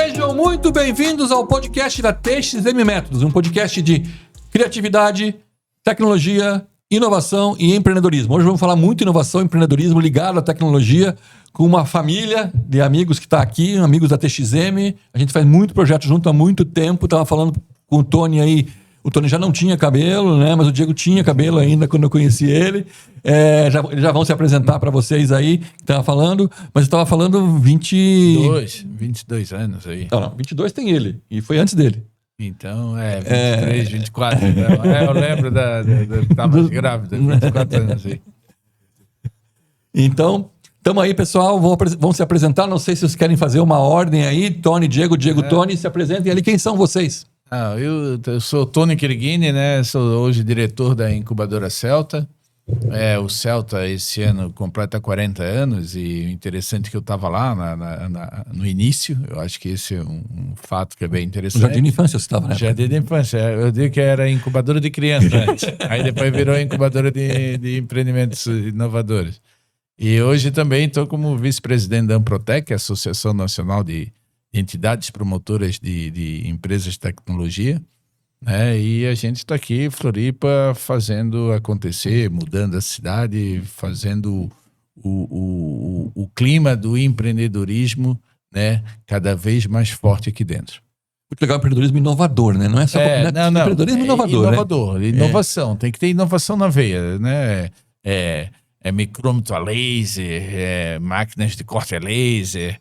Sejam muito bem-vindos ao podcast da TXM Métodos, um podcast de criatividade, tecnologia, inovação e empreendedorismo. Hoje vamos falar muito de inovação e empreendedorismo ligado à tecnologia com uma família de amigos que está aqui, amigos da TXM. A gente faz muito projeto junto há muito tempo. Estava falando com o Tony aí. O Tony já não tinha cabelo, né? Mas o Diego tinha cabelo ainda quando eu conheci ele. Eles já vão se apresentar para vocês aí, que estava falando. Mas eu estava falando 22 anos aí. Não, 22 tem ele. E foi antes dele. Então, 23, 24. Então, eu lembro que estava grávida, 24 anos aí. Então, estamos aí, pessoal. Vão se apresentar. Não sei se vocês querem fazer uma ordem aí. Tony, Diego, Tony, se apresentem ali. Quem são vocês? Eu sou Tony Cherghini, né? Sou hoje diretor da incubadora Celta. O Celta esse ano completa 40 anos e o interessante é que eu estava lá no início. Eu acho que esse é um fato que é bem interessante. No Jardim de Infância você estava, né? Jardim de Infância. Eu digo que era incubadora de criança antes. Aí depois virou incubadora de empreendimentos inovadores. E hoje também estou como vice-presidente da Amprotec, Associação Nacional de Entidades Promotoras de Empresas de Tecnologia. E a gente está aqui em Floripa fazendo acontecer, mudando a cidade, fazendo o clima do empreendedorismo, né, cada vez mais forte aqui dentro. Muito legal, empreendedorismo inovador, né? Não é só empreendedorismo inovador, inovador, né? Inovação, tem que ter inovação na veia, né? Micrômetro a laser, máquinas de corte a laser,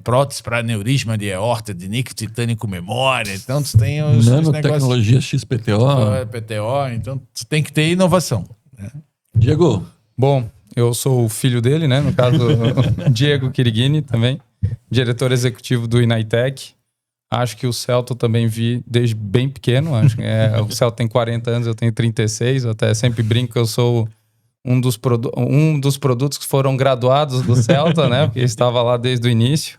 prótese para aneurisma de aorta, de níquel titânio com memória. Então tu tem os nanotecnologia XPTO. PTO, então tu tem que ter inovação, né? Diego. Bom, eu sou o filho dele, né? No caso, Diego Cherghini também, diretor executivo do Inaitec. Acho que o Celta também vi desde bem pequeno. Acho que o Celta tem 40 anos, eu tenho 36. Eu até sempre brinco que eu sou um dos produtos que foram graduados do Celta, né? Porque estava lá desde o início.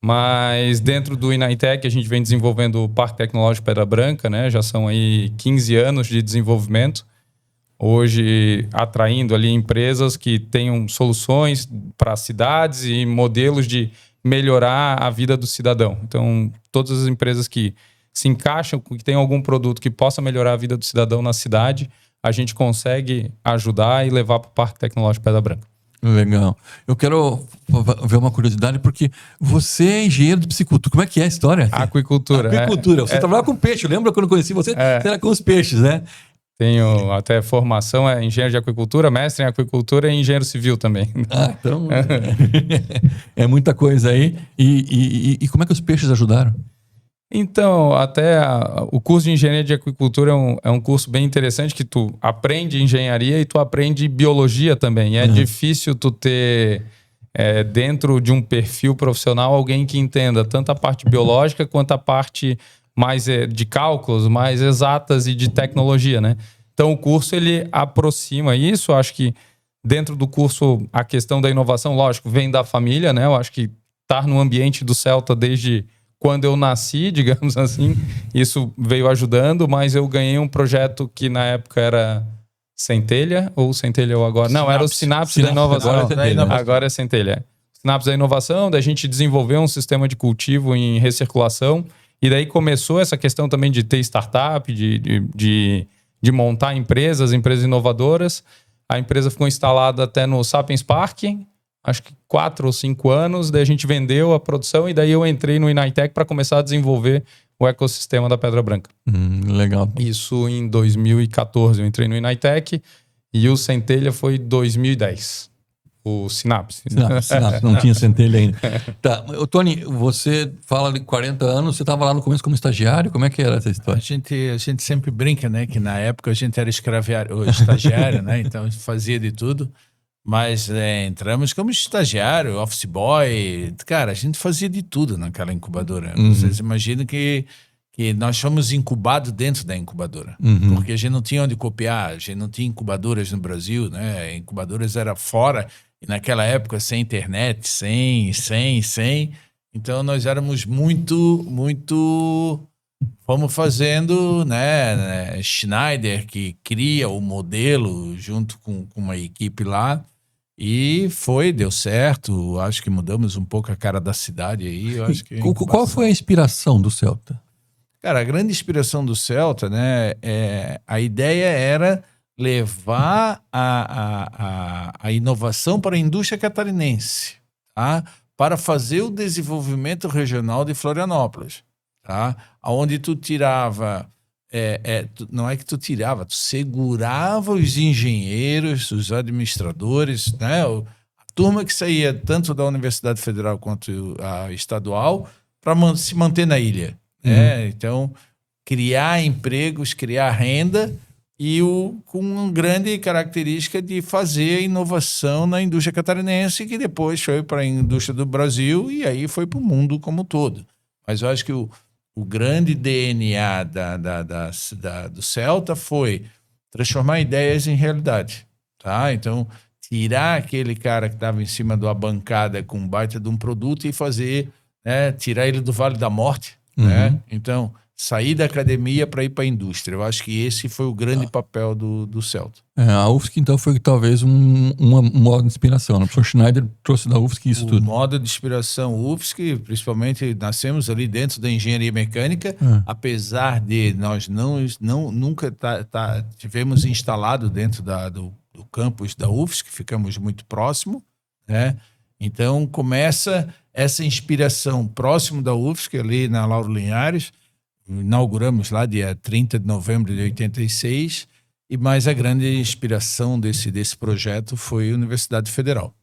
Mas dentro do Inaitec a gente vem desenvolvendo o Parque Tecnológico Pedra Branca, né? Já são aí 15 anos de desenvolvimento. Hoje atraindo ali empresas que tenham soluções para cidades e modelos de melhorar a vida do cidadão. Então, todas as empresas que se encaixam, que tem algum produto que possa melhorar a vida do cidadão na cidade, a gente consegue ajudar e levar para o Parque Tecnológico Pedra Branca. Legal. Eu quero ver uma curiosidade, porque você é engenheiro de piscicultura. Como é que é a história? Aquicultura. Você trabalhava com peixe. Eu lembro quando eu conheci você, você era com os peixes, né? Tenho até formação, engenheiro de aquicultura, mestre em aquicultura e engenheiro civil também. Então é muita coisa aí. E como é que os peixes ajudaram? Então, até o curso de engenharia de aquicultura é um curso bem interessante, que tu aprende engenharia e tu aprende biologia também. E é difícil tu ter dentro de um perfil profissional alguém que entenda tanto a parte biológica quanto a parte mais de cálculos, mais exatas e de tecnologia, né? Então o curso ele aproxima isso. Acho que dentro do curso a questão da inovação, lógico, vem da família, né? Eu acho que estar no ambiente do Celta desde quando eu nasci, digamos assim, isso veio ajudando, mas eu ganhei um projeto que na época era Centelha ou agora? Não, era o Sinapse da Inovação. Agora é Centelha. Sinapse da Inovação, da gente desenvolver um sistema de cultivo em recirculação, e daí começou essa questão também de ter startup, de montar empresas inovadoras. A empresa ficou instalada até no Sapiens Park, acho que 4 ou 5 anos, daí a gente vendeu a produção e daí eu entrei no Inaitec para começar a desenvolver o ecossistema da Pedra Branca. Legal. Isso em 2014 eu entrei no Inaitec e o Centelha foi 2010. O Sinapse. Não tinha Centelha ainda. Tá. Tony, você fala de 40 anos, você estava lá no começo como estagiário, como é que era essa história? A gente sempre brinca, né, que na época a gente era estagiário, né, então a gente fazia de tudo. Mas entramos como estagiário, office boy. Cara, a gente fazia de tudo naquela incubadora. Vocês imaginam que nós fomos incubados dentro da incubadora. Porque a gente não tinha onde copiar, a gente não tinha incubadoras no Brasil, né? Incubadoras era fora, e naquela época sem internet, sem. Então nós éramos muito... Fomos fazendo, né? Schneider, que cria o modelo junto com uma equipe lá. E deu certo. Acho que mudamos um pouco a cara da cidade aí. Eu acho que Qual foi a inspiração do Celta? Cara, a grande inspiração do Celta, né? A ideia era levar a inovação para a indústria catarinense, tá? Para fazer o desenvolvimento regional de Florianópolis, tá? Onde tu tirava... não é que tu tirava, tu segurava os engenheiros, os administradores, né? A turma que saía tanto da Universidade Federal quanto a estadual para se manter na ilha. Então, criar empregos, criar renda e com uma grande característica de fazer inovação na indústria catarinense, que depois foi para a indústria do Brasil e aí foi para o mundo como um todo. Mas eu acho que o grande DNA do Celta foi transformar ideias em realidade. Tá? Então, tirar aquele cara que estava em cima de uma bancada com um baita de um produto e fazer, né, tirar ele do Vale da Morte. Né? Então, sair da academia para ir para a indústria. Eu acho que esse foi o grande papel do Celta. A UFSC, então, foi talvez uma modo de inspiração. Né? O professor Schneider trouxe da UFSC isso tudo. O modo de inspiração UFSC, principalmente, nascemos ali dentro da engenharia mecânica, apesar de nós nunca tivemos instalado dentro do campus da UFSC, ficamos muito próximo, né? Então, começa essa inspiração próximo da UFSC, ali na Lauro Linhares. Inauguramos lá dia 30 de novembro de 86, mas a grande inspiração desse projeto foi a Universidade Federal.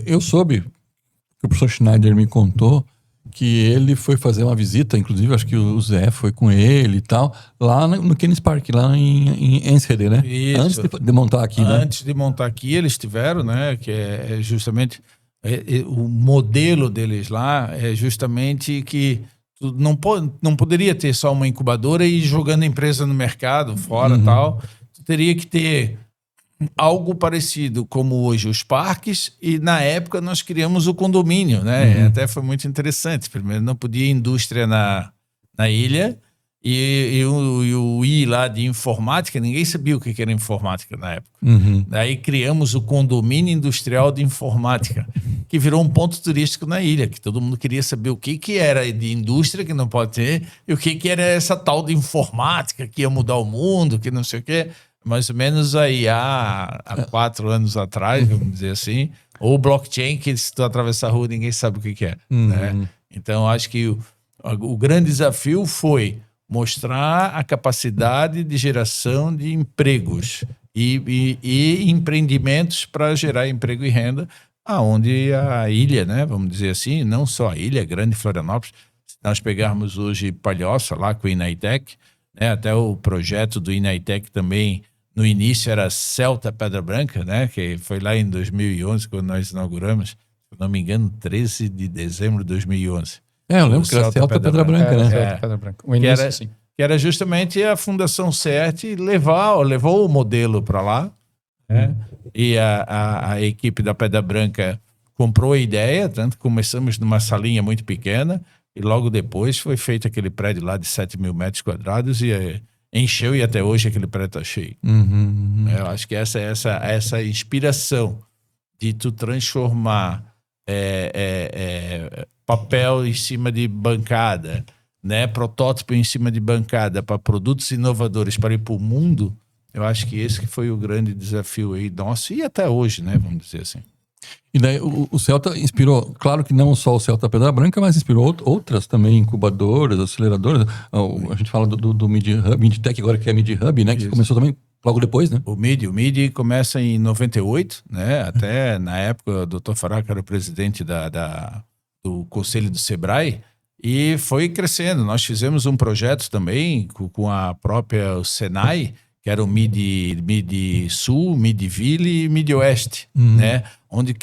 Eu soube, que o professor Schneider me contou, que ele foi fazer uma visita, inclusive acho que o Zé foi com ele e tal, lá no Keynes Park, lá em Enschede, né? Isso. Antes de montar aqui, né? Antes de montar aqui, eles tiveram, né? Que é justamente o modelo deles lá, é justamente que tu não poderia ter só uma incubadora e ir jogando a empresa no mercado, fora e tal. Tu teria que ter algo parecido como hoje os parques, e na época nós criamos o condomínio, né? Até foi muito interessante. Primeiro não podia indústria na ilha, e o I lá de informática, ninguém sabia o que era informática na época. Daí criamos o condomínio industrial de informática, que virou um ponto turístico na ilha, que todo mundo queria saber o que era de indústria, que não pode ter, e o que era essa tal de informática que ia mudar o mundo, que não sei o quê. Mais ou menos aí há 4 anos atrás, vamos dizer assim, ou blockchain, que se tu atravessar a rua ninguém sabe o que é. Né? Então acho que o grande desafio foi mostrar a capacidade de geração de empregos e empreendimentos para gerar emprego e renda, aonde a ilha, né, vamos dizer assim, não só a ilha, Grande Florianópolis, se nós pegarmos hoje Palhoça, lá com o Inaitec, né, até o projeto do Inaitec também, no início era Celta Pedra Branca, né, que foi lá em 2011, quando nós inauguramos, se não me engano, 13 de dezembro de 2011. Eu lembro que era Celta Pedra Branca, né? Celta Pedra Branca. O início, sim. Que era justamente a Fundação CERT levou o modelo para lá, né? E a equipe da Pedra Branca comprou a ideia, tanto que começamos numa salinha muito pequena, e logo depois foi feito aquele prédio lá de 7 mil metros quadrados e encheu, e até hoje aquele prédio está cheio. Eu acho que essa inspiração de tu transformar papel em cima de bancada, né, protótipo em cima de bancada para produtos inovadores para ir para o mundo, eu acho que esse que foi o grande desafio aí nosso, e até hoje, né, vamos dizer assim. E daí o Celta inspirou, claro que não só o Celta Pedra Branca, mas inspirou outras também, incubadoras, aceleradoras. A gente fala do MidTech agora, que é MidHub, né, que começou também logo depois, né? O MIDI começa em 98, né? Até na época o Dr. Faraca era o presidente do Conselho do Sebrae, e foi crescendo. Nós fizemos um projeto também com a própria Senai, que era o MIDI Sul, MIDI Ville e MIDI Oeste, né? Onde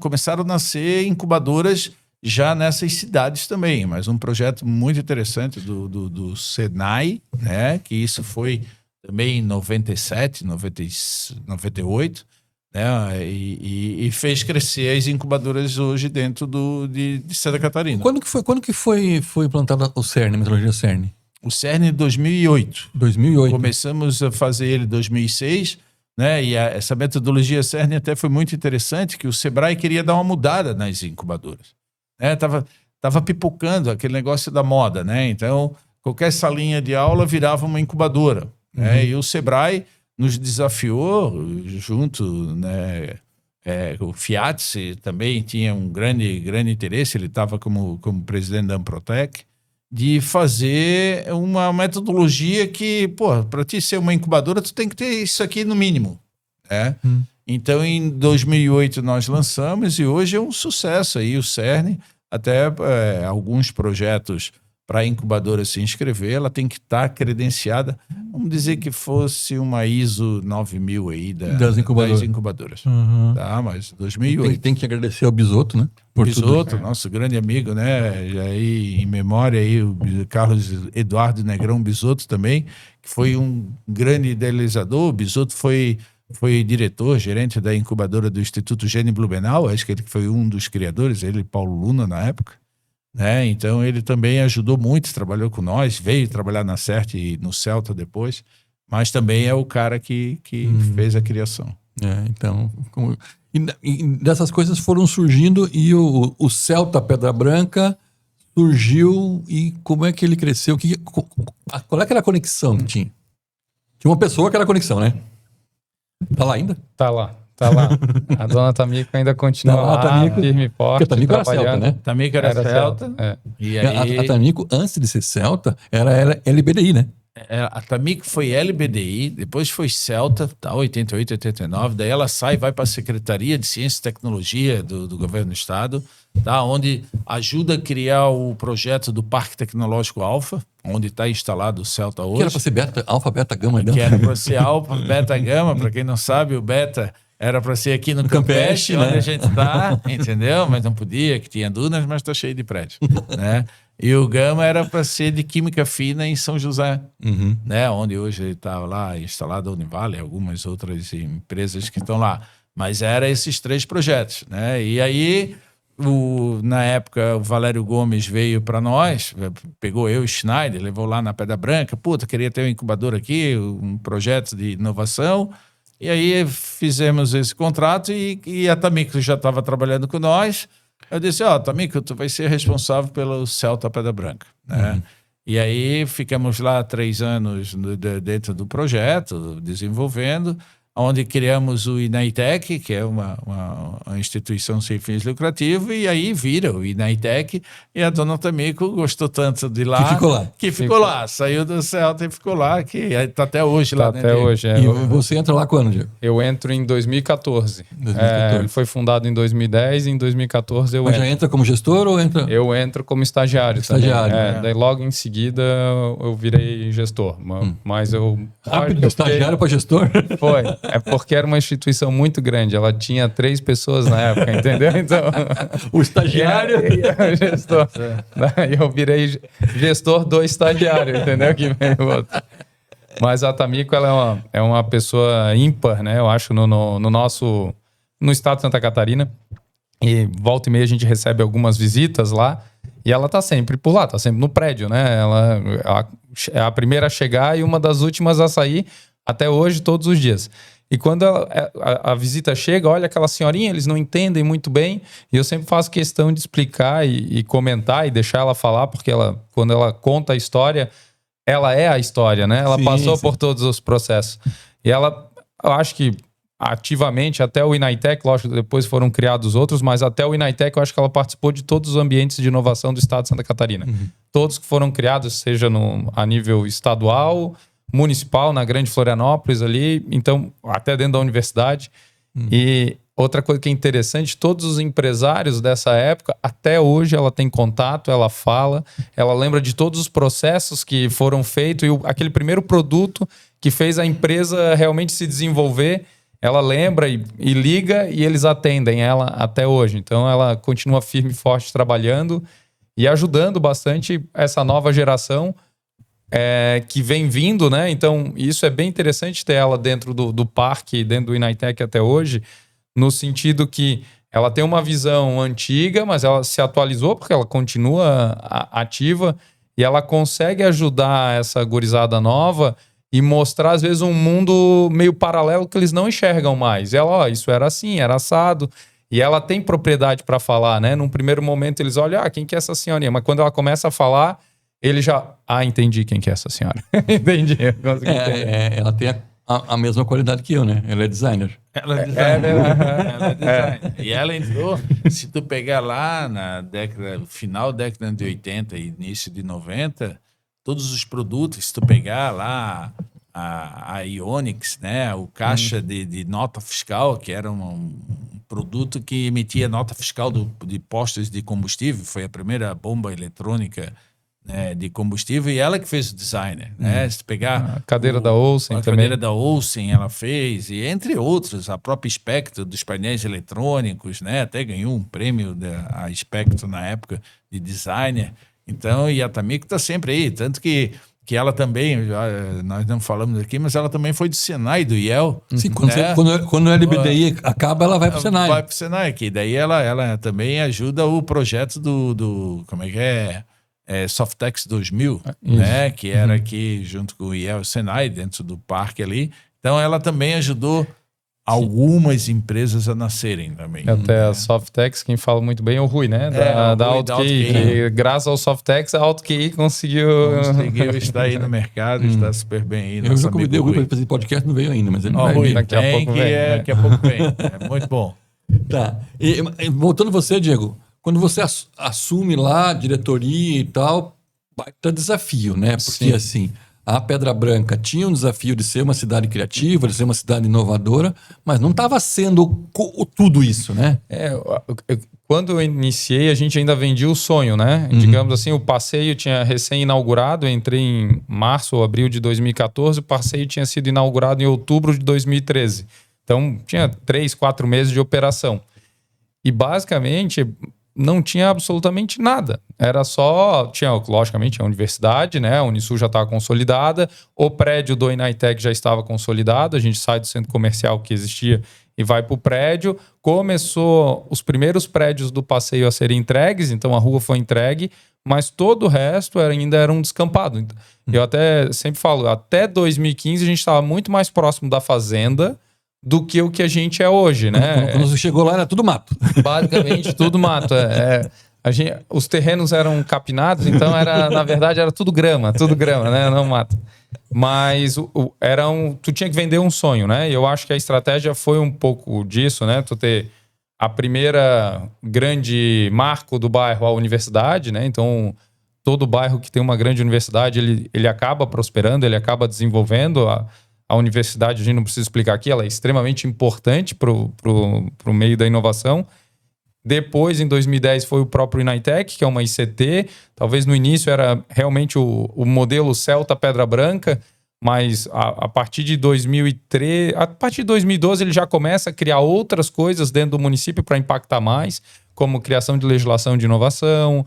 começaram a nascer incubadoras já nessas cidades também. Mas um projeto muito interessante do Senai, né? Que isso foi também em 97, 98, né? E fez crescer as incubadoras hoje dentro de Santa Catarina. Quando que foi implantado o CERN, a metodologia CERN? O CERN em 2008. 2008. Começamos a fazer ele em 2006, né? E essa metodologia CERN até foi muito interessante, que o Sebrae queria dar uma mudada nas incubadoras, né? Tava pipocando aquele negócio da moda, né? Então, qualquer salinha de aula virava uma incubadora, né? E o Sebrae nos desafiou junto, né? O Fiat também tinha um grande interesse, ele estava como presidente da Amprotec, de fazer uma metodologia que, para ti ser uma incubadora, tu tem que ter isso aqui no mínimo, né? Então, em 2008 nós lançamos e hoje é um sucesso aí o CERN, até alguns projetos para a incubadora se inscrever, ela tem que estar credenciada, vamos dizer que fosse uma ISO 9000 aí das incubadoras. Tá, mas 2008. Tem que agradecer ao Bisotto, né? Bisotto, nosso grande amigo, né? E aí, em memória aí, o Carlos Eduardo Negrão Bisotto também, que foi um grande idealizador. O Bisotto foi diretor, gerente da incubadora do Instituto Gene Blumenau, acho que ele foi um dos criadores, ele e Paulo Luna na época. Né? Então ele também ajudou muito, trabalhou com nós, veio trabalhar na CERT e no Celta depois, mas também é o cara que fez a criação. Então, e dessas coisas foram surgindo e o Celta Pedra Branca surgiu e como é que ele cresceu? Qual é que era a conexão que tinha? Tinha uma pessoa que era a conexão, né? Tá lá ainda? Tá lá. A dona Tamico ainda continua lá, firme e forte. Porque a Tamico era Celta, né? Tamico era Celta. E aí... a Tamico, antes de ser Celta, era LBDI, né? A Tamico foi LBDI, depois foi Celta, tá, 88, 89. Daí ela vai para a Secretaria de Ciência e Tecnologia do Governo do Estado, tá, onde ajuda a criar o projeto do Parque Tecnológico Alfa, onde está instalado o Celta hoje. Que era para ser Alfa, Beta, Gama. Que era para ser Alfa, Beta, Gama. Para quem não sabe, o Beta era para ser aqui no Campeche, onde a gente está, entendeu? Mas não podia, que tinha dunas, mas está cheio de prédio, né? E o Gama era para ser de Química Fina em São José, né? Onde hoje está lá instalado a Univale, algumas outras empresas que estão lá. Mas eram esses 3 projetos, né? E aí, na época, o Valério Gomes veio para nós, pegou eu e o Schneider, levou lá na Pedra Branca, queria ter um incubador aqui, um projeto de inovação. E aí fizemos esse contrato e a Tamico já estava trabalhando com nós. Eu disse, Tamico, tu vai ser responsável pelo Celta Pedra Branca, né? E aí ficamos lá 3 anos dentro do projeto, desenvolvendo, onde criamos o Inaitec, que é uma instituição sem fins lucrativos, e aí vira o Inaitec, e a dona Tamico gostou tanto de lá, que ficou lá, saiu do Celta e ficou lá, que está até hoje lá. Até hoje, E você entra lá quando, Diego? Eu entro em 2014. Ele foi fundado em 2010 e em 2014 Mas já entra como gestor ou entra? Eu entro como estagiário. Daí logo em seguida eu virei gestor. Mas eu... Rápido, estagiário para gestor? Foi. É porque era uma instituição muito grande. Ela tinha 3 pessoas na época, entendeu? Então, o estagiário e o gestor. Daí eu virei gestor do estagiário, entendeu? Que veio o outro. Mas a Tamico, ela é uma pessoa ímpar, né? Eu acho, no estado de Santa Catarina. E volta e meia a gente recebe algumas visitas lá. E ela tá sempre por lá, tá sempre no prédio, né? Ela é a primeira a chegar e uma das últimas a sair até hoje, todos os dias. E quando a visita chega, olha aquela senhorinha, eles não entendem muito bem, e eu sempre faço questão de explicar e comentar e deixar ela falar, porque quando ela conta a história, ela é a história, né? Ela passou por todos os processos. E ela, eu acho que ativamente, até o Inaitec, lógico, depois foram criados outros, mas até o Inaitec eu acho que ela participou de todos os ambientes de inovação do estado de Santa Catarina. Todos que foram criados, seja a nível estadual, municipal, na Grande Florianópolis ali, então até dentro da universidade. E outra coisa que é interessante, todos os empresários dessa época, até hoje ela tem contato, ela fala, ela lembra de todos os processos que foram feitos e aquele primeiro produto que fez a empresa realmente se desenvolver, ela lembra e liga e eles atendem ela até hoje. Então ela continua firme e forte trabalhando e ajudando bastante essa nova geração que vem vindo, né? Então, isso é bem interessante ter ela dentro do parque, dentro do Inaitec até hoje, no sentido que ela tem uma visão antiga, mas ela se atualizou porque ela continua ativa e ela consegue ajudar essa gurizada nova e mostrar, às vezes, um mundo meio paralelo que eles não enxergam mais. Ela, ó, isso era assim, era assado. E ela tem propriedade para falar, né? Num primeiro momento eles olham, quem que é essa senhorinha? Mas quando ela começa a falar, ele já... entendi quem que é essa senhora. Entendi. Ela tem a mesma qualidade que eu, né? Ela é designer. Ela é designer. Ela é designer. E ela entrou, se tu pegar lá na final da década de 80 e início de 90, todos os produtos, se tu pegar lá a Ionix, né? O caixa de nota fiscal, que era um produto que emitia nota fiscal de postos de combustível, foi a primeira bomba eletrônica, né, de combustível, e ela que fez o design, né? Se pegar a cadeira da Olsen também. A cadeira da Olsen ela fez, e entre outros, a própria Spectrum dos painéis eletrônicos, né? Até ganhou um prêmio a Spectrum na época de designer. Então, e a Tamico está sempre aí, tanto que ela também, nós não falamos aqui, mas ela também foi do Senai, do IEL. Sim, quando o LBDI acaba, ela vai para o Senai. Vai para o Senai, que daí ela também ajuda o projeto do como é que é? Softex 2000, né? Que era aqui junto com o IEL e o Senai, dentro do parque ali. Então, ela também ajudou algumas empresas a nascerem também. Até a Softex, quem fala muito bem é o Rui, né? Da AutoQI. Graças ao Softex, a AutoQI conseguiu estar aí no mercado, está super bem aí. Eu já convidei o Rui para fazer podcast, não veio ainda, mas ele vai vir. Daqui a pouco vem. Daqui a pouco vem. É muito bom. Tá. E voltando você, Diego, quando você assume lá a diretoria e tal, baita desafio, né? Porque assim, a Pedra Branca tinha um desafio de ser uma cidade criativa, de ser uma cidade inovadora, mas não estava sendo tudo isso, né? Quando eu iniciei, a gente ainda vendia o sonho, né? Digamos assim, o passeio tinha recém-inaugurado, eu entrei em março ou abril de 2014, o passeio tinha sido inaugurado em outubro de 2013. Então, tinha 3, 4 meses de operação. E, basicamente, não tinha absolutamente nada. Era só... logicamente, a universidade, né? A Unisul já estava consolidada. O prédio do Inaitec já estava consolidado. A gente sai do centro comercial que existia e vai para o prédio. Começou os primeiros prédios do passeio a serem entregues. Então, a rua foi entregue. Mas todo o resto ainda era um descampado. Eu até sempre falo, até 2015 a gente estava muito mais próximo da fazenda do que o que a gente é hoje, né? Quando você chegou lá, era tudo mato. Basicamente, tudo mato. Os terrenos eram capinados, então, na verdade, era tudo grama, né? Não mato. Mas tu tinha que vender um sonho, né? E eu acho que a estratégia foi um pouco disso, né? Tu ter a primeira grande marco do bairro, a universidade, né? Então, todo bairro que tem uma grande universidade, ele acaba prosperando, ele acaba desenvolvendo. A universidade, a gente não precisa explicar aqui, ela é extremamente importante para o meio da inovação. Depois, em 2010, foi o próprio Inaitec, que é uma ICT. Talvez no início era realmente o modelo Celta Pedra Branca, mas a partir de 2003, a partir de 2012, ele já começa a criar outras coisas dentro do município para impactar mais, como criação de legislação de inovação,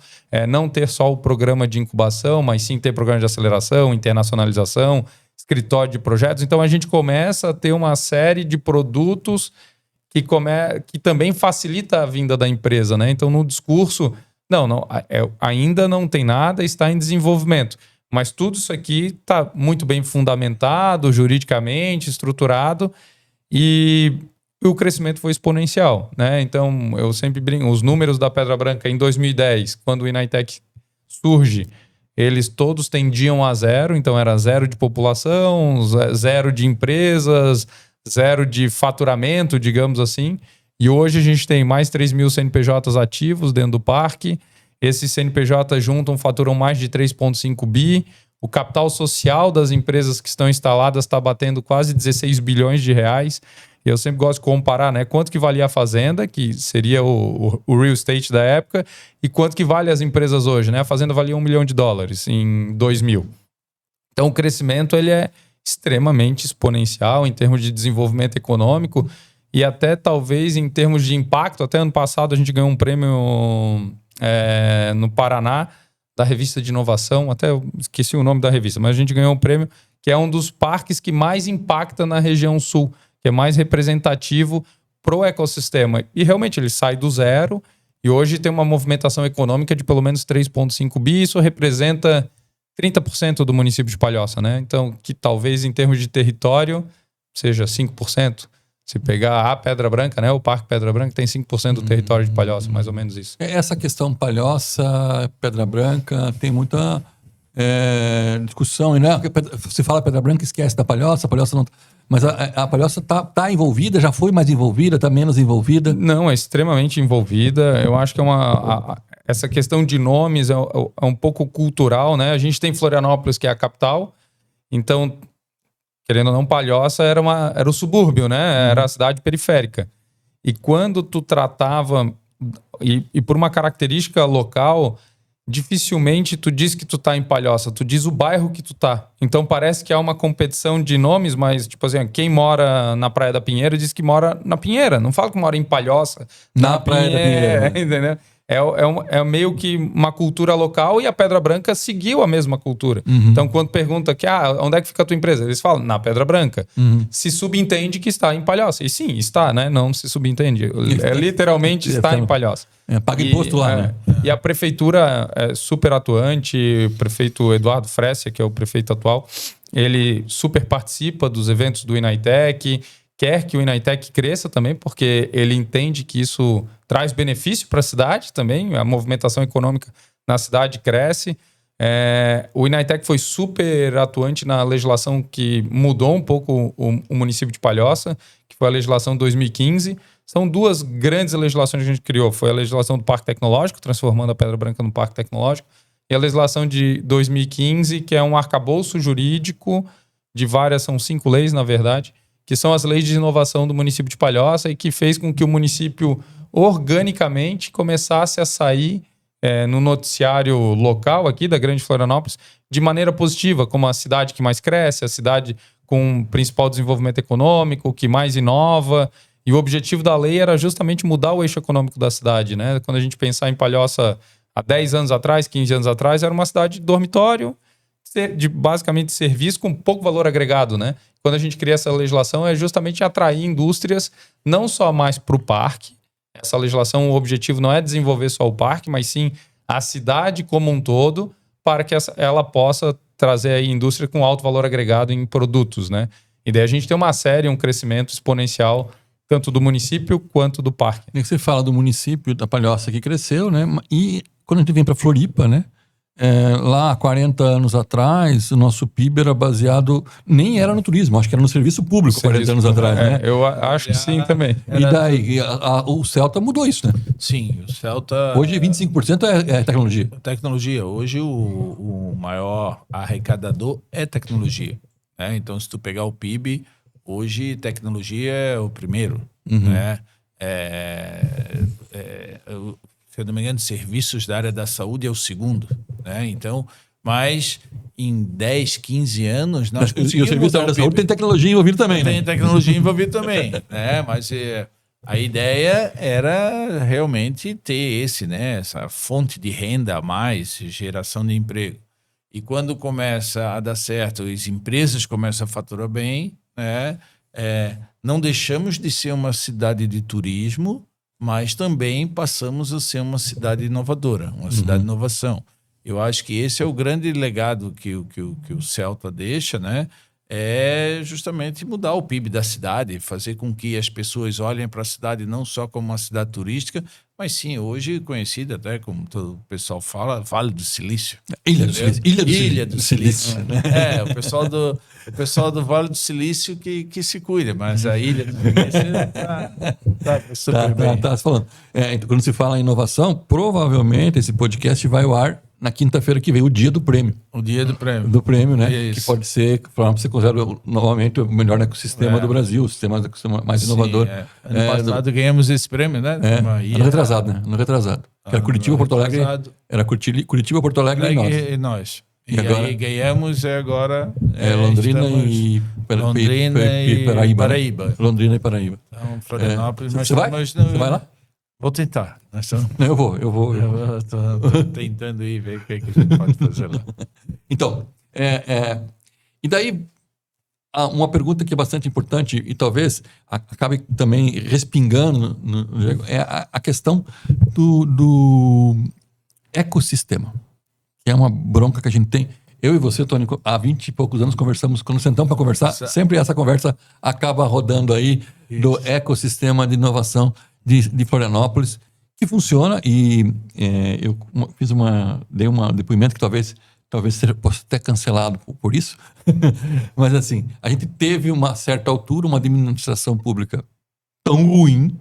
não ter só o programa de incubação, mas sim ter programa de aceleração, internacionalização, escritório de projetos. Então, a gente começa a ter uma série de produtos que também facilita a vinda da empresa, né? Então, no discurso, ainda não tem nada, está em desenvolvimento. Mas tudo isso aqui está muito bem fundamentado, juridicamente, estruturado, e o crescimento foi exponencial, né? Então, eu sempre brinco, os números da Pedra Branca em 2010, quando o Inaitec surge, eles todos tendiam a zero, então era 0 de população, 0 de empresas, 0 de faturamento, digamos assim. E hoje a gente tem mais 3 mil CNPJs ativos dentro do parque. Esses CNPJs juntam, faturam mais de 3,5 bi. O capital social das empresas que estão instaladas está batendo quase 16 bilhões de reais. Eu sempre gosto de comparar, né? Quanto que valia a fazenda, que seria o real estate da época, e quanto que vale as empresas hoje, né? A fazenda valia $1 milhão em 2000. Então, o crescimento ele é extremamente exponencial em termos de desenvolvimento econômico e até talvez em termos de impacto. Até ano passado a gente ganhou um prêmio no Paraná da revista de inovação, até eu esqueci o nome da revista, mas a gente ganhou um prêmio que é um dos parques que mais impacta na região sul, que é mais representativo pro ecossistema. E realmente ele sai do zero e hoje tem uma movimentação econômica de pelo menos 3,5 bi. Isso representa 30% do município de Palhoça, né? Então, que talvez em termos de território seja 5%. Se pegar a Pedra Branca, né? O Parque Pedra Branca tem 5% do território de Palhoça, mais ou menos isso. Essa questão Palhoça, Pedra Branca, tem muita discussão, né? Se fala Pedra Branca, esquece da Palhoça, a Palhoça não... Mas a Palhoça tá envolvida, já foi mais envolvida, tá menos envolvida? Não, é extremamente envolvida. Eu acho que essa questão de nomes é um pouco cultural, né? A gente tem Florianópolis, que é a capital, então, querendo ou não, Palhoça era o subúrbio, né? Era a cidade periférica. E quando tu tratava, e por uma característica local, dificilmente tu diz que tu tá em Palhoça, tu diz o bairro que tu tá. Então parece que há uma competição de nomes, mas tipo assim, quem mora na Praia da Pinheira diz que mora na Pinheira. Não fala que mora em Palhoça. Na Praia da Pinheira. Entendeu? É meio que uma cultura local e a Pedra Branca seguiu a mesma cultura. Então, quando pergunta onde é que fica a tua empresa? Eles falam, na Pedra Branca. Se subentende que está em Palhoça. E sim, está, né? Não se subentende. Literalmente está em Palhoça. Paga imposto lá, né? E a prefeitura é super atuante. O prefeito Eduardo Fressia, que é o prefeito atual, ele super participa dos eventos do Inaitec, quer que o Inaitec cresça também, porque ele entende que isso traz benefício para a cidade também, a movimentação econômica na cidade cresce. O Inaitec foi super atuante na legislação que mudou um pouco o município de Palhoça, que foi a legislação 2015. São duas grandes legislações que a gente criou. Foi a legislação do Parque Tecnológico, transformando a Pedra Branca no Parque Tecnológico, e a legislação de 2015, que é um arcabouço jurídico de várias, são 5 leis, na verdade, que são as leis de inovação do município de Palhoça e que fez com que o município organicamente começasse a sair no noticiário local aqui da Grande Florianópolis de maneira positiva, como a cidade que mais cresce, a cidade com principal desenvolvimento econômico, que mais inova. E o objetivo da lei era justamente mudar o eixo econômico da cidade, né? Quando a gente pensar em Palhoça há 10 anos atrás, 15 anos atrás, era uma cidade de dormitório, de basicamente serviço com pouco valor agregado, né? Quando a gente cria essa legislação é justamente atrair indústrias não só mais para o parque. Essa legislação, o objetivo não é desenvolver só o parque, mas sim a cidade como um todo, para que ela possa trazer aí indústria com alto valor agregado em produtos, né? E daí a gente tem uma série, um crescimento exponencial tanto do município quanto do parque. Você fala do município da Palhoça que cresceu, né? E quando a gente vem para Floripa, né? Lá há 40 anos atrás, o nosso PIB era baseado, nem era no turismo, acho que era no serviço público 40 anos atrás, né? Eu acho que sim também. E daí, o Celta mudou isso, né? Sim, o Celta... Hoje 25% é tecnologia. Tecnologia. Hoje o maior arrecadador é tecnologia, né? Então, se tu pegar o PIB, hoje tecnologia é o primeiro, né? Se eu não me engano, serviços da área da saúde é o segundo, né? Então, mas em 10, 15 anos nós conseguimos... E o serviço da área da saúde tem tecnologia envolvida também, né? Tem tecnologia envolvida também, né? Mas a ideia era realmente ter essa fonte de renda a mais, geração de emprego. E quando começa a dar certo, as empresas começam a faturar bem, né? Não deixamos de ser uma cidade de turismo, mas também passamos a ser uma cidade inovadora, uma cidade de inovação. Eu acho que esse é o grande legado que o Celta deixa, né? É justamente mudar o PIB da cidade, fazer com que as pessoas olhem para a cidade não só como uma cidade turística, mas sim, hoje conhecida até, como todo o pessoal fala, Vale do Silício. Ilha do Silício. O pessoal do Vale do Silício que se cuida, mas a Ilha do Silício tá super bem. Tá falando. Então, quando se fala em inovação, provavelmente esse podcast vai ao ar na quinta-feira que vem, o dia do prêmio. O dia do prêmio. Do prêmio, né? Isso. Que pode ser, você considera novamente o melhor ecossistema do Brasil, o sistema mais inovador. Ano passado ganhamos esse prêmio, né? Ano retrasado, né? Ano retrasado. Que era Curitiba, Porto Alegre. Era Curitiba, Porto Alegre e nós. E agora, aí ganhamos agora... Londrina e Paraíba. Londrina e Paraíba. Então, Florianópolis... Você vai? Você vai lá? Vou tentar. Eu vou. Eu tô tentando ir ver o que a gente pode fazer lá. Então, e daí, uma pergunta que é bastante importante e talvez acabe também respingando é a questão do ecossistema, que é uma bronca que a gente tem. eu e você, Tony, há 20 e poucos anos conversamos, quando sentamos para conversar, sempre essa conversa acaba rodando aí do ecossistema de inovação de Florianópolis, que funciona, e eu dei um depoimento que talvez possa até cancelado por isso, mas assim, a gente teve uma certa altura, uma administração pública tão ruim,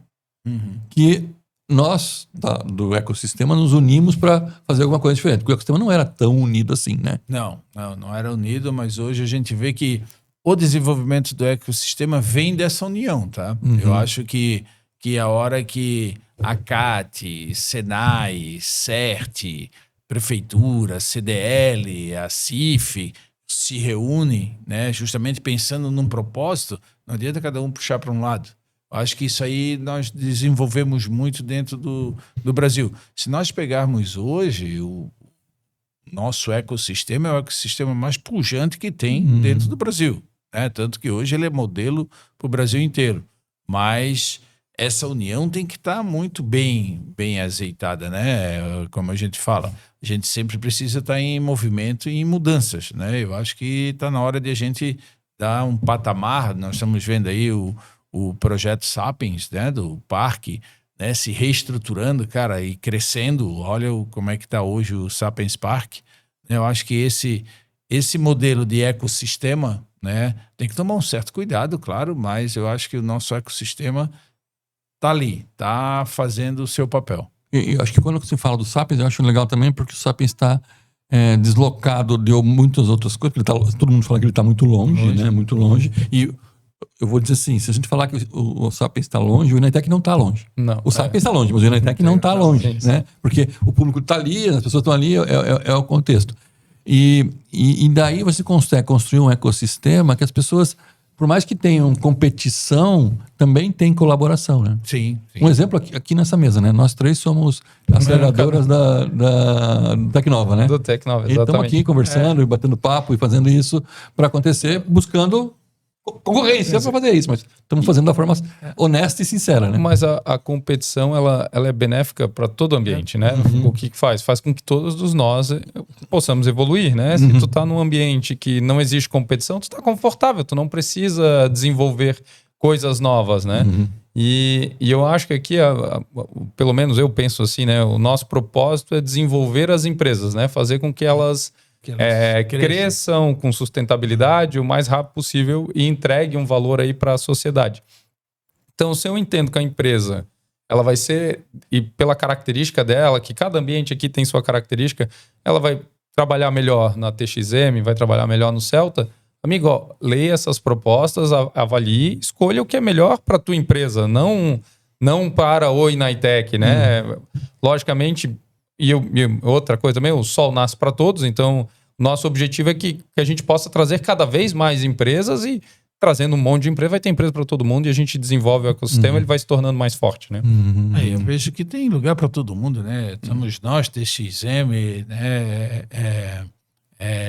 que nós, do ecossistema, nos unimos para fazer alguma coisa diferente, porque o ecossistema não era tão unido assim, né? Não era unido, mas hoje a gente vê que o desenvolvimento do ecossistema vem dessa união, tá? Eu acho que a hora que a CAT, Senai, CERT, Prefeitura, CDL, a CIF se reúnem, né, justamente pensando num propósito, não adianta cada um puxar para um lado. Eu acho que isso aí nós desenvolvemos muito dentro do Brasil. Se nós pegarmos hoje, o nosso ecossistema é o ecossistema mais pujante que tem dentro do Brasil, né? Tanto que hoje ele é modelo para o Brasil inteiro. Mas essa união tem que estar muito bem azeitada, né? Como a gente fala, a gente sempre precisa estar em movimento e em mudanças, né? Eu acho que está na hora de a gente dar um patamar. Nós estamos vendo aí o projeto Sapiens, né, do parque, né, se reestruturando, cara, e crescendo. Olha como é que está hoje o Sapiens Park. Eu acho que esse modelo de ecossistema, né, tem que tomar um certo cuidado, claro, mas eu acho que o nosso ecossistema está ali, está fazendo o seu papel. E eu acho que quando você fala do Sapiens, eu acho legal também, porque o Sapiens está deslocado de muitas outras coisas, porque todo mundo fala que ele está muito longe, né, muito longe, e eu vou dizer assim, se a gente falar que o Sapiens está longe, o Initec não está longe. Não, o Sapiens está longe, mas o Initec não está longe, né? Porque o público está ali, as pessoas estão ali, é o contexto. E daí você consegue construir um ecossistema que as pessoas, por mais que tenham competição, também tem colaboração, né? Sim. Um exemplo aqui nessa mesa, né? Nós três somos aceleradoras da Tecnova, né? Do Tecnova, exatamente. E estamos aqui conversando e batendo papo e fazendo isso para acontecer, buscando concorrência para fazer isso, mas estamos fazendo da forma honesta e sincera, né? Mas a competição, ela é benéfica para todo o ambiente, né? O que faz? Faz com que todos nós possamos evoluir, né? Se tu tá num ambiente que não existe competição, tu tá confortável, tu não precisa desenvolver coisas novas, né? E eu acho que aqui, pelo menos eu penso assim, né? O nosso propósito é desenvolver as empresas, né? Fazer com que elas cresçam com sustentabilidade o mais rápido possível e entreguem um valor aí para a sociedade. Então, se eu entendo que a empresa ela vai ser, e pela característica dela, que cada ambiente aqui tem sua característica, ela vai trabalhar melhor na TXM, vai trabalhar melhor no Celta, amigo, ó, leia essas propostas, avalie, escolha o que é melhor para a tua empresa, não para o Initec, né? Logicamente, e outra coisa também, o sol nasce para todos, então nosso objetivo é que a gente possa trazer cada vez mais empresas, e trazendo um monte de empresa, vai ter empresa para todo mundo, e a gente desenvolve o ecossistema, ele vai se tornando mais forte, né? Eu vejo que tem lugar para todo mundo, né? Estamos nós, TXM, né?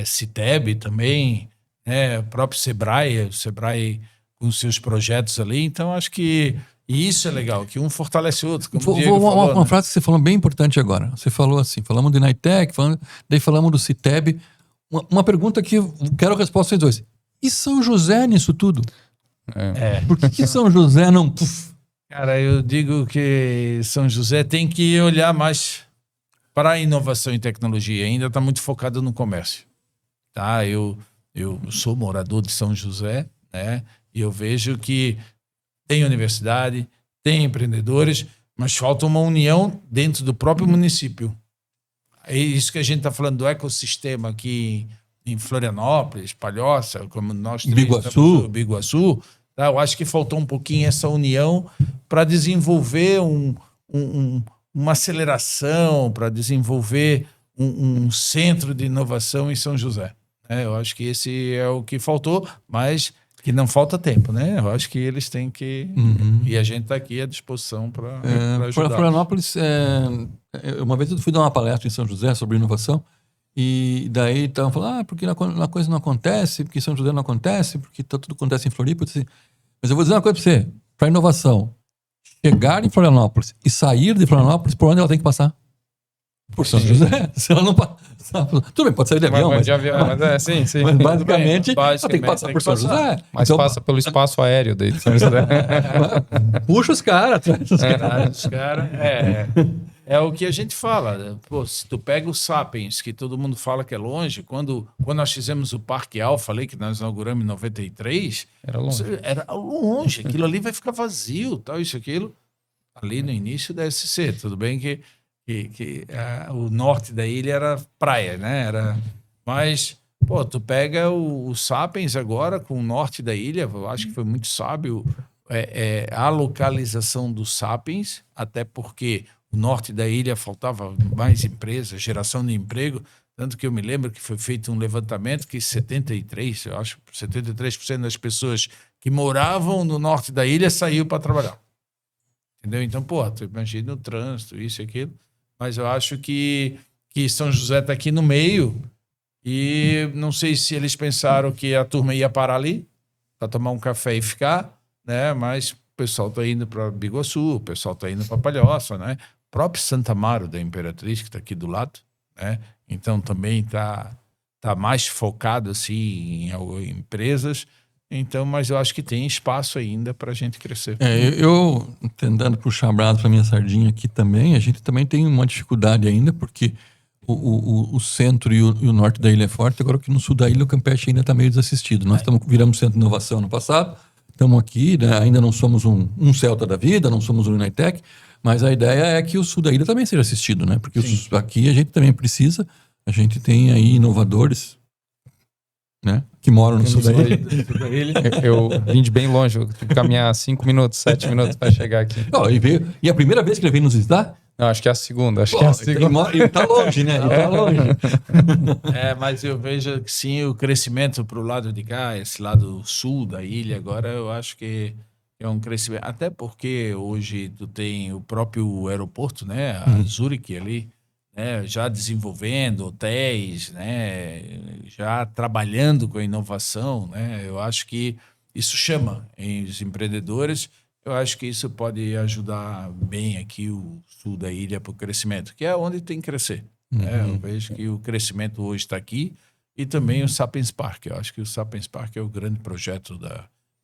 Citeb também, né? O próprio o Sebrae com seus projetos ali. Então, acho que isso é legal, que um fortalece o outro. Como o Diego falou, uma frase que você falou bem importante agora. Você falou assim, falamos do Initec, daí falamos do Citeb. Uma pergunta que eu quero a resposta dos dois. E São José nisso tudo? Por que São José não... Cara, eu digo que São José tem que olhar mais para a inovação e tecnologia. Ainda está muito focado no comércio. Tá? Eu sou morador de São José, né? E eu vejo que tem universidade, tem empreendedores, mas falta uma união dentro do próprio município. É isso que a gente está falando do ecossistema aqui em Florianópolis, Palhoça, como nós temos Biguaçu. Tá? Eu acho que faltou um pouquinho essa união para desenvolver uma aceleração, para desenvolver um centro de inovação em São José. Eu acho que esse é o que faltou, mas que não falta tempo, né? Eu acho que eles têm que... E a gente está aqui à disposição para ajudar. Florianópolis, uma vez eu fui dar uma palestra em São José sobre inovação, e daí estavam falando, porque a coisa não acontece, porque São José não acontece, porque tudo acontece em Floripa. Assim, mas eu vou dizer uma coisa para você, para inovação chegar em Florianópolis e sair de Florianópolis, por onde ela tem que passar? por São José. Se ela não passar, tudo bem, pode sair de avião, mas sim. mas basicamente, Bem, ela tem que passar por São José. Mas Então, passa pelo espaço aéreo daí de São José. puxa os caras, traz os caras. Os caras, é o que a gente fala. Pô, se tu pega o Sapiens, que todo mundo fala que é longe, quando nós fizemos o Parque Alfa ali, que nós inauguramos em 93, Era longe. Era longe. Aquilo ali vai ficar vazio, tal, isso, aquilo. Ali no início da SC. Tudo bem que o norte da ilha era praia, né? Mas, pô, tu pega o Sapiens agora com o norte da ilha, eu acho que foi muito sábio a localização do Sapiens, até porque o norte da ilha faltava mais empresas, geração de emprego, tanto que eu me lembro que foi feito um levantamento que 73% das pessoas que moravam no norte da ilha saiu para trabalhar. Entendeu? Então, pô, tu imagina o trânsito, isso e aquilo, mas eu acho que São José está aqui no meio e não sei se eles pensaram que a turma ia parar ali para tomar um café e ficar, né? Mas o pessoal está indo para Biguaçu, o pessoal está indo para Palhoça, né? O próprio Santa Amaro da Imperatriz, que está aqui do lado, né? Então também tá mais focado assim em empresas. Então, mas eu acho que tem espaço ainda para a gente crescer. Eu tentando puxar brado para minha sardinha aqui também, a gente também tem uma dificuldade ainda, porque o centro e o norte da ilha é forte, agora que no sul da ilha o Campeche ainda está meio desassistido. Nós viramos centro de inovação no passado, estamos aqui, né? Ainda não somos um Celta da vida, não somos um Unitec, mas a ideia é que o sul da ilha também seja assistido, né? Porque aqui a gente também precisa, a gente tem aí inovadores, né? Que moram no sul da ilha. Eu vim de bem longe, eu tive que caminhar 5 minutos, 7 minutos para chegar aqui. E a primeira vez que ele veio nos visitar? Não, acho que é a segunda. Ele tá longe, né? Ele tá longe. Mas eu vejo que sim, o crescimento para o lado de cá, esse lado sul da ilha, agora eu acho que é um crescimento. Até porque hoje tu tem o próprio aeroporto, né? A Zurique ali, né? Já desenvolvendo hotéis, né? Já trabalhando com a inovação, né? Eu acho que isso chama os empreendedores. Eu acho que isso pode ajudar bem aqui o sul da ilha para o crescimento, que é onde tem que crescer. Eu vejo que o crescimento hoje está aqui e também o Sapiens Park. Eu acho que o Sapiens Park é o grande projeto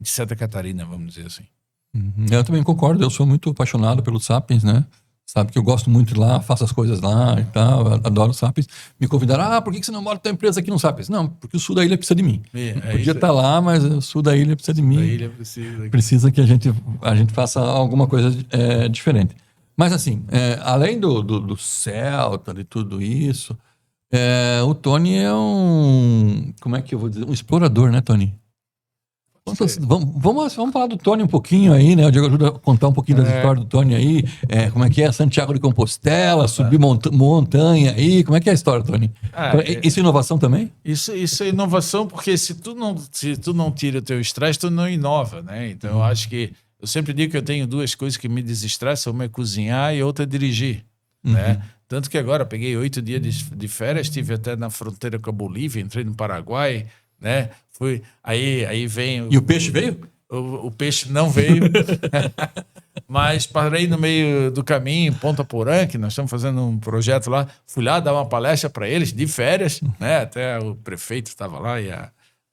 de Santa Catarina, vamos dizer assim. Eu também concordo, eu sou muito apaixonado pelo Sapiens, né? Sabe que eu gosto muito de lá, faço as coisas lá e tal, adoro o Sapiens. Me convidaram, por que você não bota tua empresa aqui no Sapiens? Não, porque o sul da ilha precisa de mim. Podia estar lá, mas o sul da ilha precisa de mim. A ilha precisa que a gente faça alguma coisa diferente. Mas assim, além do Celta, de tudo isso, o Tony é como é que eu vou dizer? Um explorador, né, Tony? Vamos falar do Tony um pouquinho aí, né? O Diego ajuda a contar um pouquinho das histórias do Tony aí. Como é que é Santiago de Compostela, subir montanha aí. Como é que é a história, Tony? Isso é inovação também? Isso é inovação, porque se tu não tira o teu estresse, tu não inova, né? Então eu acho que eu sempre digo que eu tenho 2 coisas que me desestressam, uma é cozinhar e outra é dirigir, né? Tanto que agora peguei 8 dias de férias, estive até na fronteira com a Bolívia, entrei no Paraguai, né? Aí vem... E o peixe veio? O peixe não veio, mas parei no meio do caminho, em Ponta Porã, que nós estamos fazendo um projeto lá, fui lá dar uma palestra para eles de férias, né? Até o prefeito estava lá e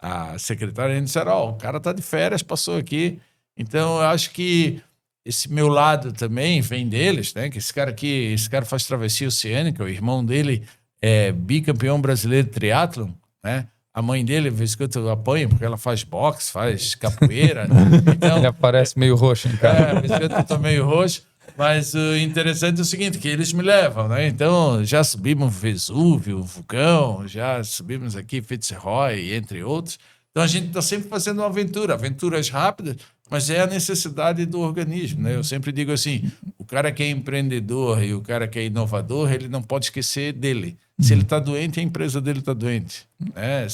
a secretária, eles disseram, o cara está de férias, passou aqui. Então, eu acho que esse meu lado também vem deles, né? Que esse cara faz travessia oceânica, o irmão dele é bicampeão brasileiro de triatlon, né? A mãe dele, às vezes, eu apanho, porque ela faz boxe, faz capoeira. Então, ele aparece meio roxo em casa. Às vezes eu tô meio roxo. Mas o interessante é o seguinte, que eles me levam, né? Então, já subimos Vesúvio, Vulcão, já subimos aqui Fitzroy, entre outros. Então, a gente está sempre fazendo uma aventuras rápidas, mas é a necessidade do organismo, né? Eu sempre digo assim, o cara que é empreendedor e o cara que é inovador, ele não pode esquecer dele. Se ele está doente, a empresa dele está doente. Né?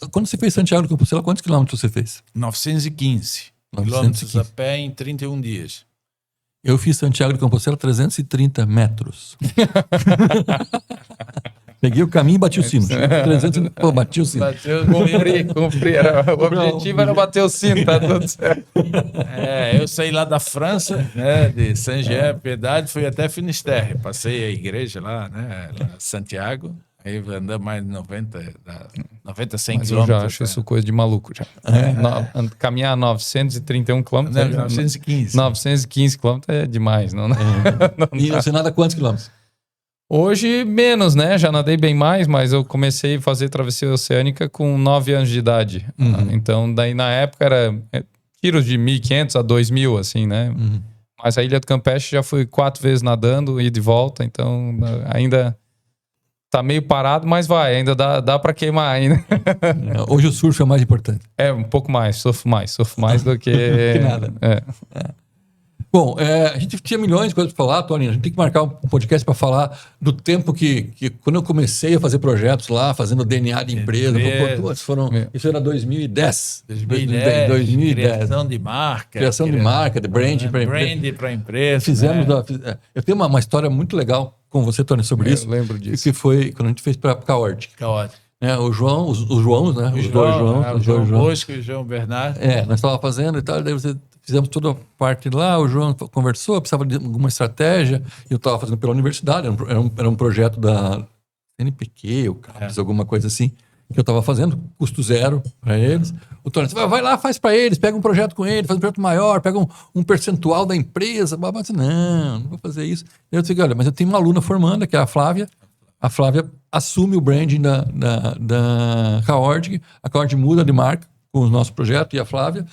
Quando você fez Santiago de Compostela, quantos quilômetros você fez? 915 quilômetros a pé em 31 dias. Eu fiz Santiago de Compostela 330 metros. Peguei o caminho e bati o sino. 300, pô, bati o sino. Cumpri. O objetivo era bater o sino, tá tudo certo. Eu saí lá da França, né, de Saint-Jean-Piedade, fui até Finisterre. Passei a igreja lá, né, lá em Santiago. Aí andamos mais de 90, 100 Mas eu quilômetros. já acho isso coisa de maluco já. Caminhar 931 quilômetros. 915. 915 quilômetros é demais, não, né? E você nada quantos quilômetros? Hoje, menos, né? Já nadei bem mais, mas eu comecei a fazer travessia oceânica com 9 anos de idade. Então, daí na época era tiros de 1.500 a 2.000, assim, né? Mas a Ilha do Campeche já fui 4 vezes nadando, ida e volta, então ainda tá meio parado, mas vai, ainda dá pra queimar ainda. Hoje o surf é o mais importante. É, um pouco mais, surfo mais do que... Que nada. Bom, a gente tinha milhões de coisas para falar, Tony. A gente tem que marcar um podcast para falar do tempo que quando eu comecei a fazer projetos lá, fazendo DNA de empresa. Isso era 2010. 2010. Criação de marca. Criação de marca, de brand para empresa. Fizemos. Eu tenho uma história muito legal com você, Tony, sobre isso. Eu lembro disso. Que foi quando a gente fez para a Caord. O João, os Joãos, né? Os dois Joãos. O João Bosco e o João Bernardo. Nós estávamos fazendo e tal, daí fizemos toda a parte lá, o João conversou, precisava de alguma estratégia, eu estava fazendo pela universidade, era um projeto da NPq, o CAPES, alguma coisa assim, que eu estava fazendo, custo zero para eles. O Tony disse, vai lá, faz para eles, pega um projeto com eles, faz um projeto maior, pega um percentual da empresa. Eu disse, não vou fazer isso. Eu disse, olha, mas eu tenho uma aluna formanda, que é a Flávia assume o branding da Caord, a Caord muda de marca com o nosso projeto e a Flávia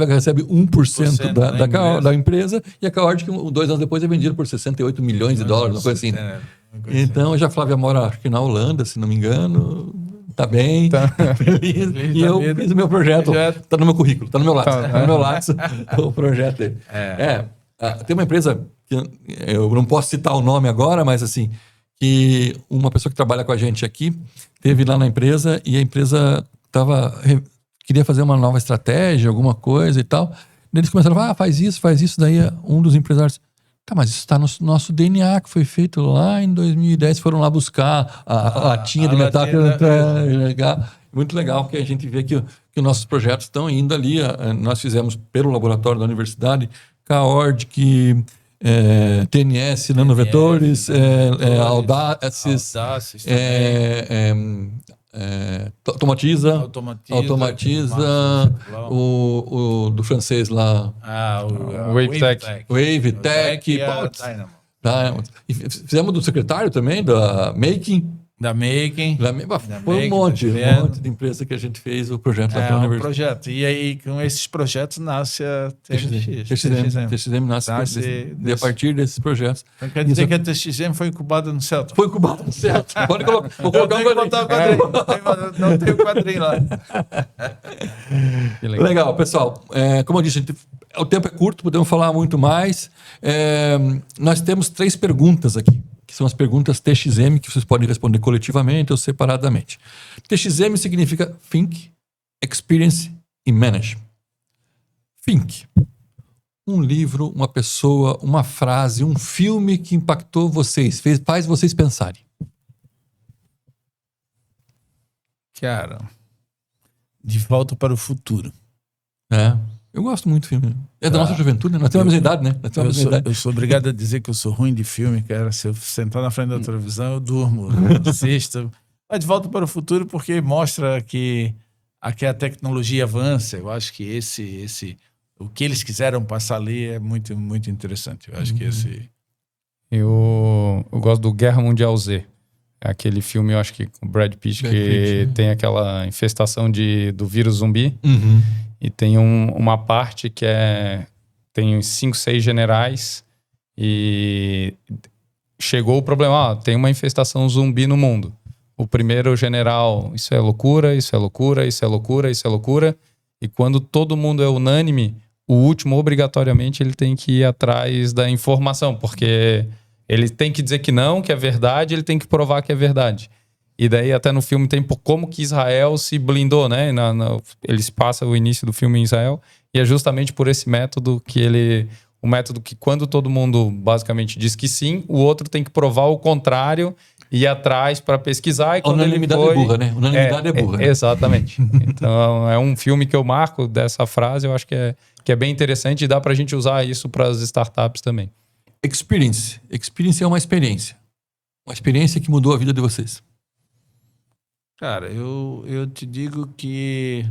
recebe 1% da empresa e a Caord, que 2 anos depois, é vendida por 68 milhões de dólares, uma coisa assim. Então, hoje a Flávia mora, acho que na Holanda, se não me engano, tá bem, feliz, e eu fiz o meu projeto, tá no meu currículo, tá no meu Lattes, o projeto dele. Tem uma empresa, que eu não posso citar o nome agora, mas assim, que uma pessoa que trabalha com a gente aqui, teve lá na empresa e a empresa queria fazer uma nova estratégia, alguma coisa e tal. Eles começaram a falar, faz isso. Daí um dos empresários, mas isso está no nosso DNA, que foi feito lá em 2010. Foram lá buscar a latinha de metal. Muito legal que a gente vê que os nossos projetos estão indo ali. Nós fizemos pelo laboratório da universidade, Caord, TNS, nanovetores, Audaces, automatiza o do francês lá, WaveTech, e fizemos do secretário também, da Making. Foi um monte de empresa que a gente fez o projeto lá pela universidade. E aí, com esses projetos, nasce a TXM nasce a partir desses projetos. Então, quer dizer que a TXM foi incubada no Celta? Foi incubada no Celta. Pode colocar. Vou colocar o quadrinho. Não tem o quadrinho lá. Legal, pessoal. Como eu disse, o tempo é curto, podemos falar muito mais. Nós temos 3 perguntas aqui, que são as perguntas TXM, que vocês podem responder coletivamente ou separadamente. TXM significa Think, Experience e Manage. Think. Um livro, uma pessoa, uma frase, um filme que impactou vocês, faz vocês pensarem. Cara, De Volta para o Futuro. Eu gosto muito do filme. É da nossa juventude, né? Nós temos a mesma idade, né? Eu sou obrigado a dizer que eu sou ruim de filme, cara. Se eu sentar na frente da televisão, eu durmo, assisto. Mas De Volta para o Futuro porque mostra que a tecnologia avança. Eu acho que o que eles quiseram passar ali é muito, muito interessante. Eu acho que Eu gosto do Guerra Mundial Z. É aquele filme, eu acho que com o Brad Pitt, tem aquela infestação do vírus zumbi. E tem uma parte que tem 5, 6 generais e chegou o problema, tem uma infestação zumbi no mundo. O primeiro general, isso é loucura, isso é loucura, isso é loucura, isso é loucura. E quando todo mundo é unânime, o último, obrigatoriamente, ele tem que ir atrás da informação, porque ele tem que dizer que não, que é verdade, ele tem que provar que é verdade. E daí até no filme tem como que Israel se blindou, né? Eles passam o início do filme em Israel e é justamente por esse método o método que quando todo mundo basicamente diz que sim, o outro tem que provar o contrário ir atrás para pesquisar. E quando Unanimidade ele foi, é burra, né? Unanimidade é burra. Exatamente. Então, é um filme que eu marco dessa frase. Eu acho que é bem interessante e dá para a gente usar isso para as startups também. Experience. Experience é uma experiência. Uma experiência que mudou a vida de vocês. Cara, eu te digo que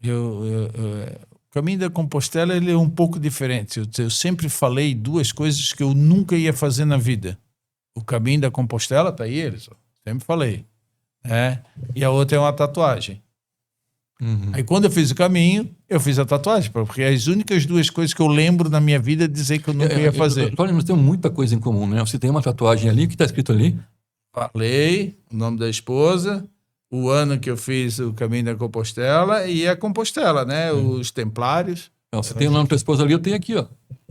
o Caminho da Compostela ele é um pouco diferente. Eu sempre falei duas coisas que eu nunca ia fazer na vida. O Caminho da Compostela, tá aí eles, sempre falei. E a outra é uma tatuagem. Uhum. Aí quando eu fiz o caminho, eu fiz a tatuagem, porque as únicas duas coisas que eu lembro na minha vida é dizer que eu nunca ia fazer. Nós temos muita coisa em comum, né? Você tem uma tatuagem ali, o que está escrito ali? Falei o nome da esposa, o ano que eu fiz o Caminho da Compostela e a Compostela, né? Os Templários. Então, você tem o nome da tua esposa ali, eu tenho aqui, ó.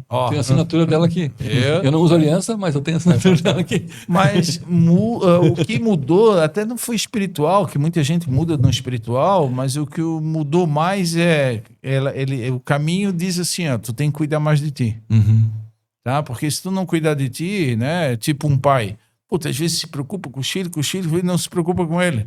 Ó, Tem a assinatura dela aqui. Eu? Eu não uso aliança, mas eu tenho a assinatura dela aqui. Mas o que mudou, até não foi espiritual, que muita gente muda no espiritual, mas o que mudou mais o caminho diz assim, ó, tu tem que cuidar mais de ti. Uhum. Tá? Porque se tu não cuidar de ti, né, tipo um pai, puta, às vezes se preocupa com o filho não se preocupa com ele.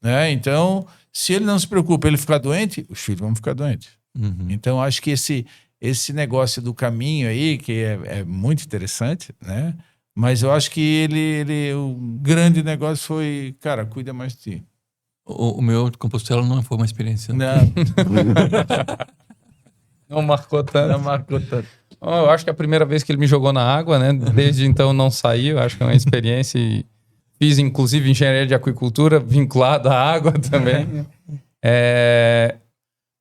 Né? Então, se ele não se preocupa, ele ficar doente, os filhos vão ficar doentes. Uhum. Então, acho que esse negócio do caminho aí, que é muito interessante, né? Mas eu acho que o grande negócio foi, cara, cuida mais de ti. O meu de Compostela não foi uma experiência. Não. Não marcou tanto. Não marcou tanto. Eu acho que é a primeira vez que ele me jogou na água, né? Desde então não saiu. Acho que é uma experiência. Fiz, inclusive, engenharia de aquicultura vinculada à água também.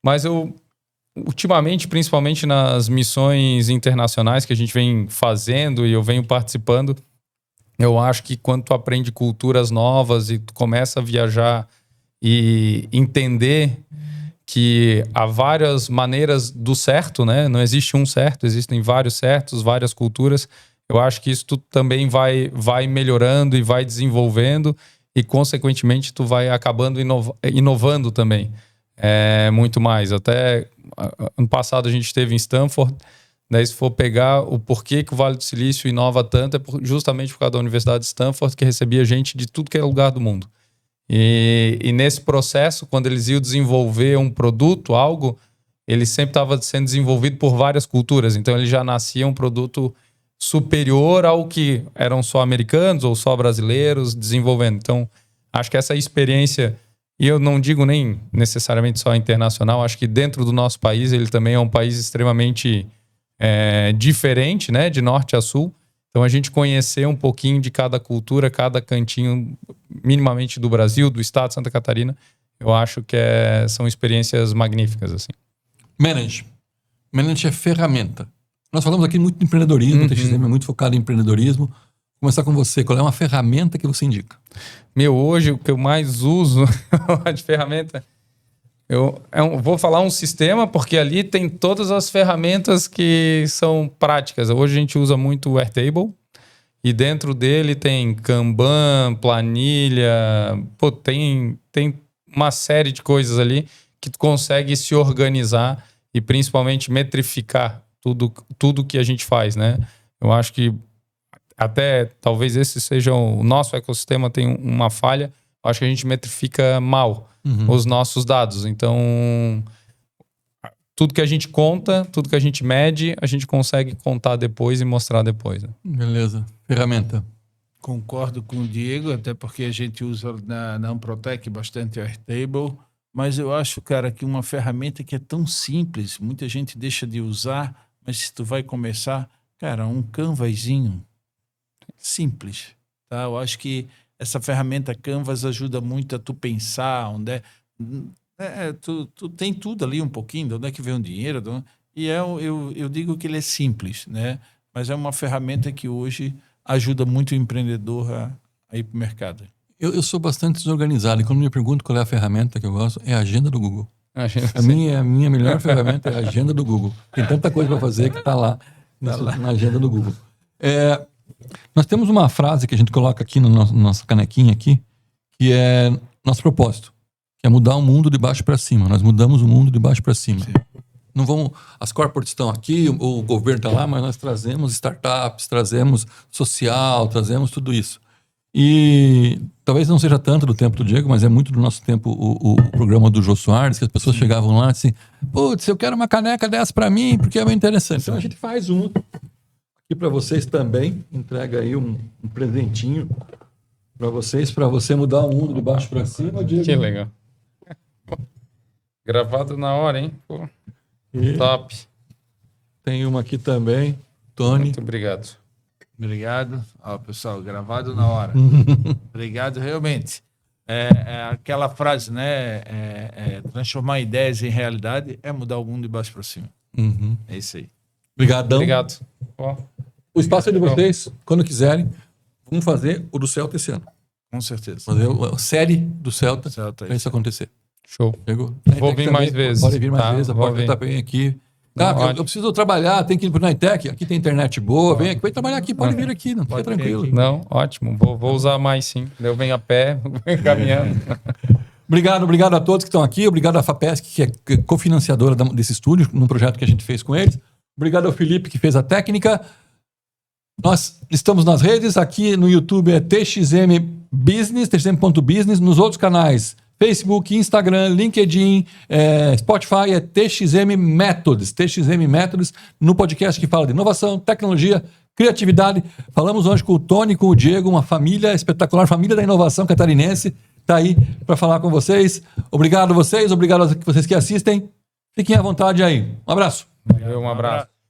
Mas ultimamente, principalmente nas missões internacionais que a gente vem fazendo e eu venho participando, eu acho que quando tu aprende culturas novas e tu começa a viajar e entender que há várias maneiras do certo, né? Não existe um certo, existem vários certos, várias culturas. Eu acho que isso tu também vai melhorando e vai desenvolvendo e, consequentemente, tu vai acabando inovando também. Muito mais. Até ano passado a gente esteve em Stanford, daí se for pegar o porquê que o Vale do Silício inova tanto, é justamente por causa da Universidade de Stanford, que recebia gente de tudo que é lugar do mundo. E nesse processo, quando eles iam desenvolver um produto, algo, ele sempre estava sendo desenvolvido por várias culturas. Então ele já nascia um produto superior ao que eram só americanos ou só brasileiros desenvolvendo. Então acho que essa experiência, e eu não digo nem necessariamente só internacional, acho que dentro do nosso país ele também é um país extremamente diferente, né, de norte a sul. Então a gente conhecer um pouquinho de cada cultura, cada cantinho minimamente do Brasil, do estado de Santa Catarina, eu acho que são experiências magníficas, assim. Manage é ferramenta. Nós falamos aqui muito de empreendedorismo, o TXM é muito focado em empreendedorismo. Vou começar com você. Qual é uma ferramenta que você indica? Hoje o que eu mais uso de ferramenta, vou falar um sistema, porque ali tem todas as ferramentas que são práticas. Hoje a gente usa muito o Airtable e dentro dele tem Kanban, planilha, tem uma série de coisas ali que tu consegue se organizar e principalmente metrificar tudo que a gente faz, né? Eu acho que até talvez esse seja o nosso ecossistema tem uma falha. Eu acho que a gente metrifica mal os nossos dados. Então, tudo que a gente conta, tudo que a gente mede, a gente consegue contar depois e mostrar depois. Né? Beleza. Ferramenta. Concordo com o Diego, até porque a gente usa na Amprotec bastante o Airtable, mas eu acho, cara, que uma ferramenta que é tão simples, muita gente deixa de usar, mas se tu vai começar, cara, um Canvazinho simples, tá? Eu acho que essa ferramenta Canvas ajuda muito a tu pensar onde tu tem tudo ali um pouquinho, de onde é que vem o dinheiro, e eu digo que ele é simples, né? Mas é uma ferramenta que hoje ajuda muito o empreendedor a ir para o mercado. Eu sou bastante desorganizado e quando me pergunto qual é a ferramenta que eu gosto, é a agenda do Google. A minha melhor ferramenta é a agenda do Google. Tem tanta coisa para fazer que está lá na agenda do Google. Nós temos uma frase que a gente coloca aqui na nossa canequinha aqui, que é nosso propósito, que é mudar o mundo de baixo para cima. Nós mudamos o mundo de baixo para cima. Sim. Não vamos, as corporates estão aqui, o governo está lá, mas nós trazemos startups, trazemos social, trazemos tudo isso. E talvez não seja tanto do tempo do Diego, mas é muito do nosso tempo o programa do Jô Soares, que as pessoas chegavam lá assim, putz, eu quero uma caneca dessa pra mim, porque é bem interessante. Então a gente faz uma aqui pra vocês também, entrega aí um presentinho pra vocês, pra você mudar o mundo de baixo pra cima, Diego. Que legal. Gravado na hora, hein? Pô, E top. tem uma aqui também, Tony. Muito obrigado. Obrigado. Ó, pessoal, gravado na hora. Obrigado, realmente. Aquela frase, né? Transformar ideias em realidade é mudar o mundo de baixo para cima. Uhum. É isso aí. Obrigadão. Obrigado. Ó, O espaço é de vocês, quando quiserem, vamos fazer o do Celta esse ano. Com certeza. Fazer a série do Celta Celta, pra isso acontecer. show. Chegou? Vou vir mais vezes. Pode vir mais Tá, vezes, a vou porta vir. tá bem aqui. Não, Ah, eu ótimo. preciso trabalhar, tem que ir pro Nitec, aqui tem internet boa, vem aqui, vai trabalhar aqui, pode vir aqui, não fica Pode vir tranquilo. aqui. Não, ótimo. Vou usar mais, sim. Eu venho a pé, venho caminhando. Obrigado a todos que estão aqui, obrigado à FAPESC, que é cofinanciadora desse estúdio, num projeto que a gente fez com eles. Obrigado ao Felipe, que fez a técnica. Nós estamos nas redes, aqui no YouTube é TXM Business, txm.business, nos outros canais, Facebook, Instagram, LinkedIn, Spotify, é TXM Methods, no podcast que fala de inovação, tecnologia, criatividade. Falamos hoje com o Tony, com o Diego, uma família espetacular, família da inovação catarinense, está aí para falar com vocês. Obrigado a vocês, obrigado a vocês que assistem. Fiquem à vontade aí. Um abraço. Um abraço.